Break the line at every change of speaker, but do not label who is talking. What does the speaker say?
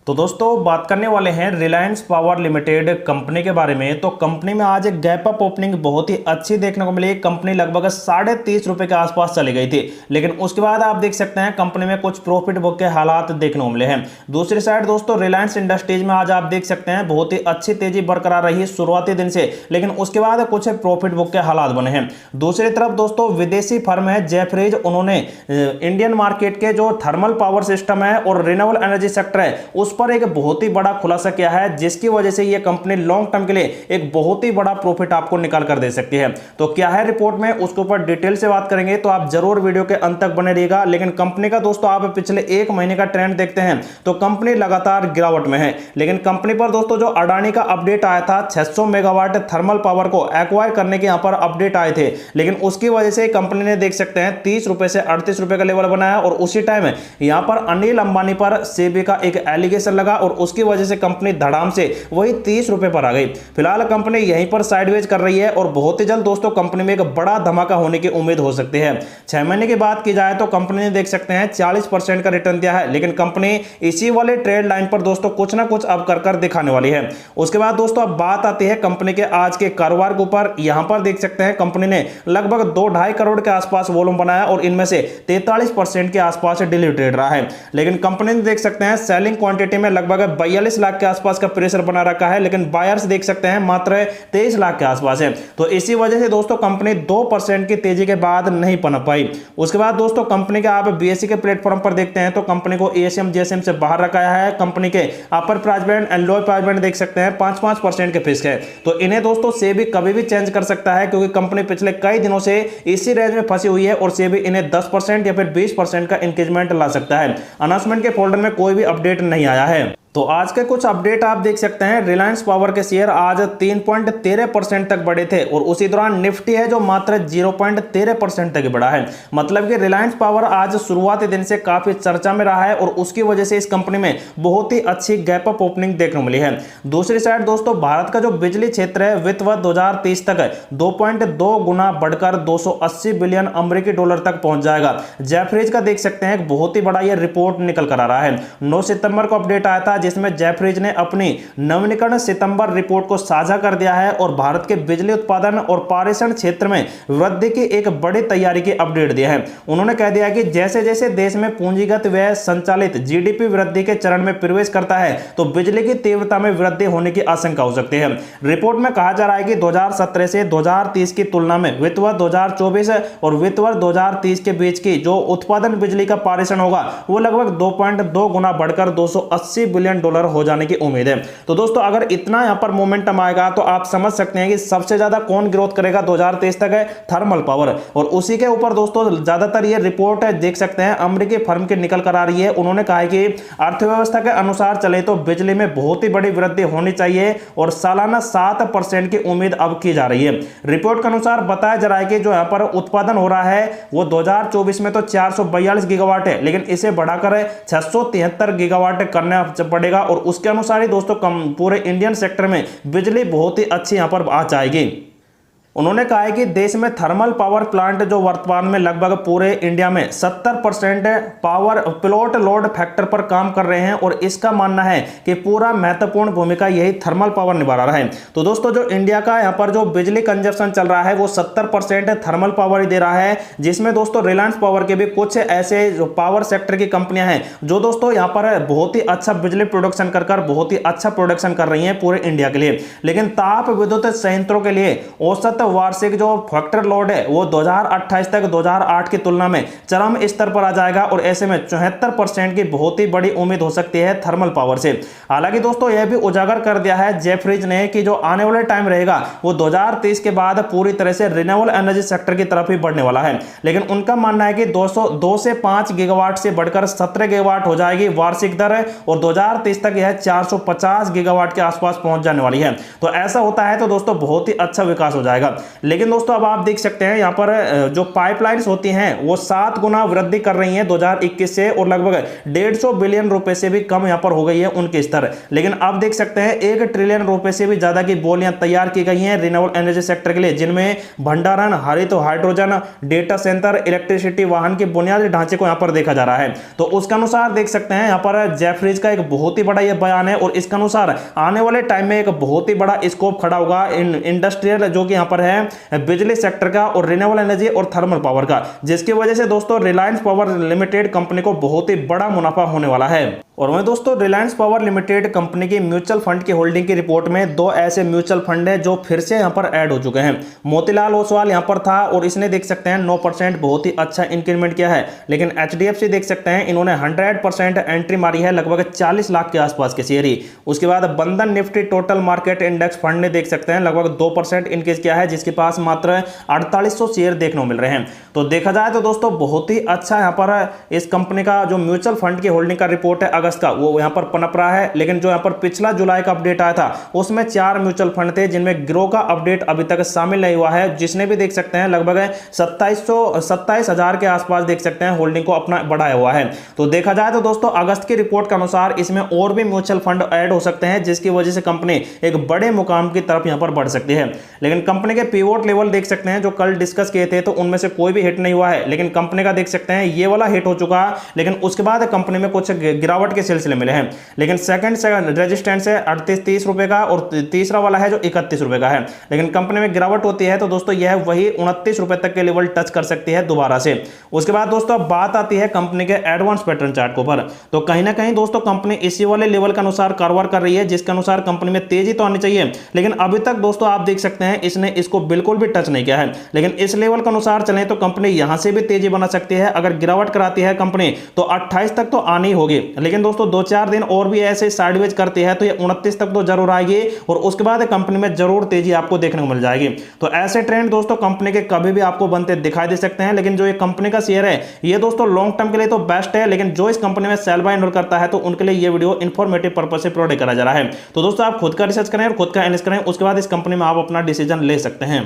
तो दोस्तों बात करने वाले हैं रिलायंस पावर लिमिटेड कंपनी के बारे में। तो कंपनी में आज एक गैप अप ओपनिंग बहुत ही अच्छी देखने को मिली। कंपनी लगभग 30.5 रुपए के आसपास चली गई थी, लेकिन उसके बाद आप देख सकते हैं कंपनी में कुछ प्रॉफिट बुक के हालात देखने को मिले हैं। दूसरी साइड दोस्तों रिलायंस इंडस्ट्रीज में आज आप देख सकते हैं बहुत ही अच्छी तेजी बरकरार रही शुरुआती दिन से, लेकिन उसके बाद कुछ प्रॉफिट बुक के हालात बने हैं। दूसरी तरफ दोस्तों विदेशी फर्म है जेफरीज, उन्होंने इंडियन मार्केट के जो थर्मल पावर सिस्टम है और रिन्यूएबल एनर्जी सेक्टर है उस पर एक बहुत ही बड़ा खुलासा किया है, जिसकी वजह से यह कंपनी लॉन्ग टर्म के लिए एक बहुत ही बड़ा प्रॉफिट आपको निकाल कर दे सकती है। तो क्या है रिपोर्ट में, उसके ऊपर डिटेल से बात करेंगे, तो आप जरूर वीडियो के अंत तक बने रहिएगा। लेकिन कंपनी का दोस्तों आप पिछले एक महीने का ट्रेंड देखते हैं तो कंपनी लगातार गिरावट में है। लेकिन कंपनी पर दोस्तों जो अडानी का अपडेट आया था 600 मेगावाट थर्मल पावर को एक्वायर करने के यहां पर अपडेट आए थे, लेकिन उसकी वजह से कंपनी ने देख सकते हैं 30 रुपए से 38 रुपए का लेवल बनाया और उसी टाइम यहां पर अनिल अंबानी पर सेबी का एक एलिगेशन लगा और उसकी वजह से कंपनी धड़ाम से वही 30 रुपए पर आ गई। फिलहाल कंपनी यहीं पर साइडवेज कर रही है और बहुत ही जल्द दोस्तों कंपनी में एक बड़ा धमाका होने की उम्मीद हो सकती है। 6 महीने की बात की जाए तो कंपनी ने देख सकते हैं 40% का रिटर्न दिया है, लेकिन कंपनी इसी वाले ट्रेड लाइन पर दोस्तों कुछ ना कुछ अब कर दिखाने वाली है। उसके बाद दोस्तों अब बात आती है कंपनी के आज के कारोबार के ऊपर। यहां पर देख सकते हैं कंपनी ने लगभग 2-2.5 करोड़ के आसपास वॉल्यूम बनाया और इनमें से 43% के आसपास डेली ट्रेड रहा है। लेकिन कंपनी ने देख सकते हैं सेलिंग क्वांटिटी में लगभग 42 लाख के आसपास का प्रेशर बना रखा है, लेकिन बायर्स देख सकते हैं मात्र 23 लाख के आसपास है। तो इसी वजह से दोस्तों कंपनी 2% की तेजी के बाद नहीं पनप पाई। उसके बाद दोस्तों कंपनी के आप बीएसई के प्लेटफॉर्म पर देखते हैं तो कंपनी को एएसएम जीएसएम से बाहर रखा है। कंपनी के upper price band and lower price band देख सकते हैं 5-5% के फिक्स है। तो इन्हें दोस्तों सेबी कभी भी चेंज कर सकता है, क्योंकि कंपनी पिछले कई दिनों से इसी रेंज में फंसी हुई है और सेबी इन्हें 10% या फिर 20% का इंक्रीमेंट ला सकता है। अनाउंसमेंट के फोल्डर में कोई भी अपडेट नहीं आया है। तो आज के कुछ अपडेट आप देख सकते हैं। रिलायंस पावर के शेयर आज 3.13% तक बढ़े थे और उसी दौरान निफ्टी है जो मात्र 0.13% तक बढ़ा है। मतलब कि रिलायंस पावर आज शुरुआती दिन से काफी चर्चा में रहा है और उसकी वजह से इस कंपनी में बहुत ही अच्छी गैप अप ओपनिंग देखने को मिली है। दूसरी साइड दोस्तों भारत का जो बिजली क्षेत्र है वित्त वर्ष 2030 तक 2.2 गुना बढ़कर 280 बिलियन अमेरिकी डॉलर तक पहुंच जाएगा। जेफरीज का देख सकते हैं बहुत ही बड़ा यह रिपोर्ट निकल कर आ रहा है। 9 सितंबर को अपडेट आया था जिसमें जेफरीज ने अपनी नवीनीकरण सितंबर रिपोर्ट को साझा कर दिया है और भारत के बिजली उत्पादन और पारेषण क्षेत्र में वृद्धि की एक बड़ी तैयारी की अपडेट दिया है। उन्होंने कह दिया कि जैसे जैसे देश में पूंजीगत व्यय संचालित जीडीपी वृद्धि के चरण में प्रवेश करता है तो बिजली की तीव्रता में वृद्धि होने की आशंका हो सकती है। रिपोर्ट में कहा जा रहा है कि 2017 से 2030 की तुलना में वित्त वर्ष 2024 और वित्त वर्ष 2030 के बीच की जो उत्पादन बिजली का पारेषण होगा वो लगभग 2.2 गुना बढ़कर 280 बिलियन डॉलर हो जाने की उम्मीद है। तो दोस्तों अगर इतना यहां पर मोमेंटम आएगा तो आप समझ सकते हैं कि सबसे ज्यादा कौन ग्रोथ करेगा 2023 तक है थर्मल पावर। और उसी के ऊपर दोस्तों ज्यादातर ये रिपोर्ट है देख सकते हैं अमेरिकी फर्म की निकल कर आ रही है। उन्होंने कहा है कि अर्थव्यवस्था के अनुसार चले तो बिजली में बहुत ही बड़ी वृद्धि होनी चाहिए और सालाना 7% की उम्मीद अब की जा रही है। रिपोर्ट के अनुसार बताया जा रहा है कि जो यहां पर उत्पादन हो रहा है वो 2024 में तो 442 गीगावाट है, लेकिन इसे बढ़ाकर 673 गीगावाट करना पड़ेगा और उसके अनुसार ही दोस्तों पूरे इंडियन सेक्टर में बिजली बहुत ही अच्छी यहां पर आ जाएगी। उन्होंने कहा है कि देश में थर्मल पावर प्लांट जो वर्तमान में लगभग पूरे इंडिया में 70% पावर प्लॉट लोड फैक्टर पर काम कर रहे हैं और इसका मानना है कि पूरा महत्वपूर्ण भूमिका यही थर्मल पावर निभा रहा है। तो दोस्तों जो इंडिया का यहाँ पर जो बिजली कंजप्शन चल रहा है वो 70% थर्मल पावर ही दे रहा है, जिसमें दोस्तों रिलायंस पावर के भी कुछ ऐसे जो पावर सेक्टर की कंपनियां हैं जो दोस्तों यहाँ पर बहुत ही अच्छा बिजली प्रोडक्शन कर बहुत ही अच्छा प्रोडक्शन कर रही है पूरे इंडिया के लिए। लेकिन ताप विद्युत संयंत्रों के लिए औसत वार्षिक जो फैक्टर लोड है वो 2028 तक 2008 की तुलना में चरम स्तर पर आ जाएगा और ऐसे में 74% की बहुत ही बड़ी उम्मीद हो सकती है थर्मल पावर से। हालांकि दोस्तों यह भी उजागर कर दिया है जेफरीज ने कि जो आने वाले टाइम रहेगा वो 2030 के बाद पूरी तरह से रिन्यूएबल एनर्जी सेक्टर की तरफ ही बढ़ने वाला है। लेकिन उनका मानना है कि 202 से 5 गीगावाट से बढ़कर 17 गीगावाट हो जाएगी वार्षिक दर और 2030 तक यह 450 गीगावाट के आसपास पहुंच जाने वाली है। तो ऐसा होता है तो दोस्तों बहुत ही अच्छा विकास हो जाएगा। था। लेकिन दोस्तों अब आप देख सकते हैं यहाँ पर जो पाइपलाइंस होती हैं वो 7 गुना वृद्धि कर रही हैं 2021 से, और लगभग 150 बिलियन रुपए से भी कम यहाँ पर हो गई है उनके स्तर। लेकिन अब देख सकते हैं 1 ट्रिलियन रुपए से भी ज्यादा की बोलियां तैयार की गई हैं रिन्यूएबल एनर्जी सेक्टर के लिए, जिनमें भंडारण, हरित हाइड्रोजन, डेटा सेंटर, इलेक्ट्रिसिटी, वाहन के बुनियादी ढांचे को यहाँ पर देखा जा रहा है। तो उसके अनुसार देख सकते हैं यहाँ पर जेफरीज का एक बहुत ही बड़ा ये बयान है, और इसके अनुसार आने वाले टाइम में एक बहुत ही बड़ा स्कोप खड़ा होगा इंडस्ट्रियल जो कि यहाँ पर है बिजली सेक्टर का और रिन्यूएबल एनर्जी और थर्मल पावर का, जिसकी वजह से दोस्तों रिलायंस पावर लिमिटेड कंपनी को बहुत ही बड़ा मुनाफा होने वाला है। और वहीं दोस्तों रिलायंस पावर लिमिटेड कंपनी की म्यूचुअल फंड की होल्डिंग की रिपोर्ट में 2 ऐसे म्यूचुअल फंड है जो फिर से यहां पर ऐड हो चुके हैं। मोतीलाल ओसवाल यहां पर था और इसने देख सकते हैं 9% बहुत ही अच्छा इंक्रीमेंट किया है। लेकिन एचडीएफसी देख सकते हैं इन्होंने 100% एंट्री मारी है, लगभग 40 लाख के आसपास के शेयर ही। उसके बाद बंधन Nifty total market index fund ने देख सकते हैं लगभग 2% इंक्रीज किया है, जिसके पास मात्र 4800 शेयर देखने को मिल रहे हैं। तो देखा जाए तो दोस्तों बहुत ही अच्छा यहां पर इस कंपनी का जो म्यूचुअल फंड की होल्डिंग का रिपोर्ट है अगस्त का, वो यहां पर पनप रहा है। लेकिन जो यहां पर पिछला जुलाई का अपडेट आया था उसमें 4 म्यूचुअल फंड थे, जिनमें ग्रो का अपडेट अभी तक शामिल नहीं हुआ है, जिसने भी देख सकते हैं लगभग 27,000 के आसपास देख सकते हैं होल्डिंग को अपना बढ़ाया हुआ है। तो देखा जाए तो दोस्तों अगस्त की रिपोर्ट के अनुसार इसमें और भी म्यूचुअल फंड ऐड हो सकते हैं, जिसकी वजह से कंपनी एक बड़े मुकाम की तरफ यहां पर बढ़ सकती है। लेकिन कंपनी के पिवोट लेवल देख सकते हैं जो कल डिस्कस किए थे, तो उनमें से कोई भी हिट नहीं हुआ है। लेकिन कंपनी का देख सकते हैं ये वाला हिट हो चुका है, लेकिन उसके बाद कंपनी में कुछ गिरावट के सिलसिले मिले हैं। लेकिन सेकंड रेजिस्टेंस है 38-30 रुपए का, और तीसरा वाला है जो 31 रुपए का है। लेकिन कंपनी में गिरावट होती है तो दोस्तों यह वही 29 रुपए तक के लेवल टच कर सकती है दोबारा से। उसके बाद दोस्तों बात आती है कंपनी के एडवांस पैटर्न चार्ट के ऊपर। तो कहीं ना कहीं दोस्तों कंपनी इसी वाले लेवल के अनुसार कारोबार कर रही है, जिसके अनुसार कंपनी में तेजी तो आनी चाहिए। लेकिन अभी तक दोस्तों आप देख सकते हैं इसने इसको बिल्कुल भी टच नहीं किया है। लेकिन इस लेवल के अनुसार चलें तो कंपनी यहां से भी तेजी बना सकती है। अगर गिरावट कराती है कंपनी तो 28 तक तो आनी होगी। लेकिन दोस्तों 2-4 दिन और भी ऐसे साइडवेज करती है तो ये 29 तक तो जरूर आएगी, और उसके बाद कंपनी में जरूर तेजी आपको देखने को मिल जाएगी। तो ऐसे ट्रेंड दोस्तों कंपनी के कभी भी आपको बनते दिखाई दे सकते हैं। लेकिन जो ये कंपनी का शेयर है ये दोस्तों लॉन्ग टर्म के लिए तो बेस्ट है, लेकिन जो इस कंपनी में सेल बाय इन्वेस्ट करता है तो उनके लिए ये वीडियो इंफॉर्मेटिव पर्पस से प्रोवाइड करा जा रहा है। तो दोस्तों आप खुद का रिसर्च करें और खुद का एनालिसिस करें, उसके बाद इस कंपनी में आप अपना डिसीजन ले सकते हैं।